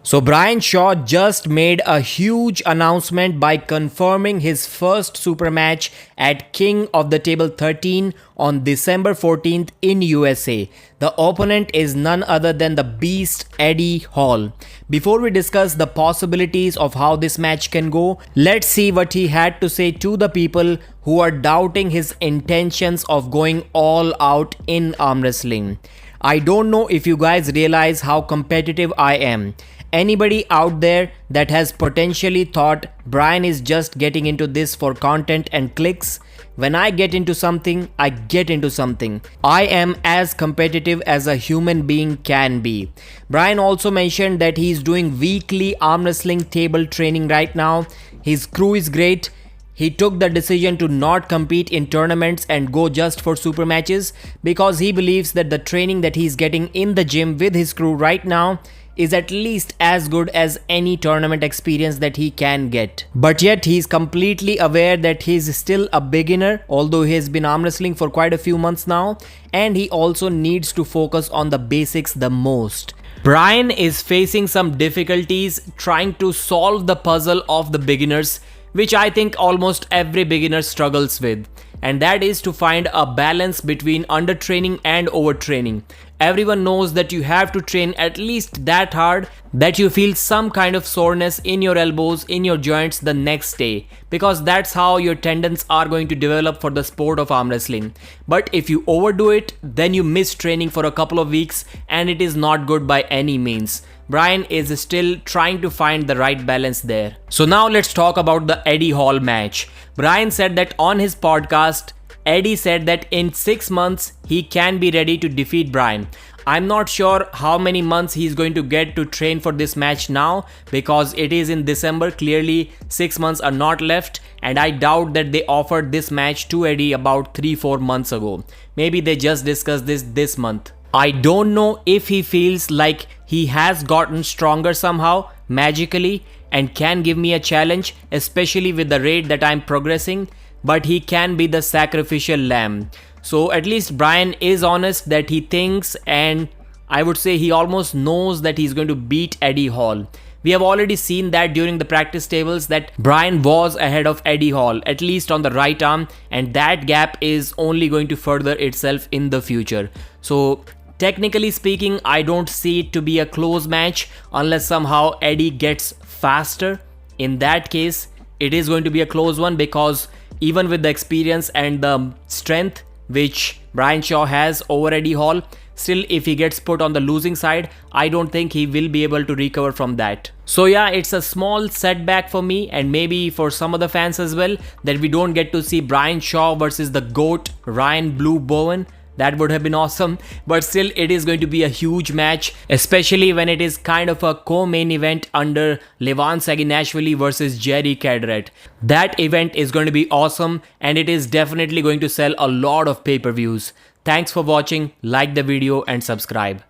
So Brian Shaw just made a huge announcement by confirming his first super match at King of the Table 13 on December 14th in USA. The opponent is none other than the Beast Eddie Hall. Before we discuss the possibilities of how this match can go, let's see what he had to say to the people who are doubting his intentions of going all out in arm wrestling. I don't know if you guys realize how competitive I am. Anybody out there that has potentially thought Brian is just getting into this for content and clicks? When I get into something, I get into something. I am as competitive as a human being can be. Brian also mentioned that he's doing weekly arm wrestling table training right now. His crew is great. He took the decision to not compete in tournaments and go just for super matches because he believes that the training that he's getting in the gym with his crew right now is at least as good as any tournament experience that he can get. But yet he's completely aware that he's still a beginner, although he has been arm wrestling for quite a few months now, and he also needs to focus on the basics the most. Brian is facing some difficulties trying to solve the puzzle of the beginners, which I think almost every beginner struggles with, and that is to find a balance between undertraining and overtraining. Everyone knows that you have to train at least that hard that you feel some kind of soreness in your elbows, in your joints the next day, because that's how your tendons are going to develop for the sport of arm wrestling. But if you overdo it, then you miss training for a couple of weeks and it is not good by any means. Brian is still trying to find the right balance there. So now let's talk about the Eddie Hall match. Brian said that on his podcast, Eddie said that in 6 months he can be ready to defeat Brian. I'm not sure how many months he's going to get to train for this match now because it is in December. Clearly 6 months are not left, and I doubt that they offered this match to Eddie about 3-4 months ago. Maybe they just discussed this month. I don't know if he feels like he has gotten stronger somehow magically and can give me a challenge, especially with the rate that I'm progressing, but he can be the sacrificial lamb. So at least Brian is honest that he thinks, and I would say he almost knows that he's going to beat Eddie Hall. We have already seen that during the practice tables that Brian was ahead of Eddie Hall, at least on the right arm, and that gap is only going to further itself in the future. So technically speaking, I don't see it to be a close match unless somehow Eddie gets faster. In that case, it is going to be a close one because even with the experience and the strength which Brian Shaw has over Eddie Hall, still if he gets put on the losing side, I don't think he will be able to recover from that. So yeah, it's a small setback for me and maybe for some of the fans as well that we don't get to see Brian Shaw versus the GOAT Ryan Blue Bowen. That would have been awesome, but still it is going to be a huge match, especially when it is kind of a co-main event under Levan Saginashvili versus Jerry Cadret. That event is going to be awesome and it is definitely going to sell a lot of pay-per-views. Thanks for watching, like the video and subscribe.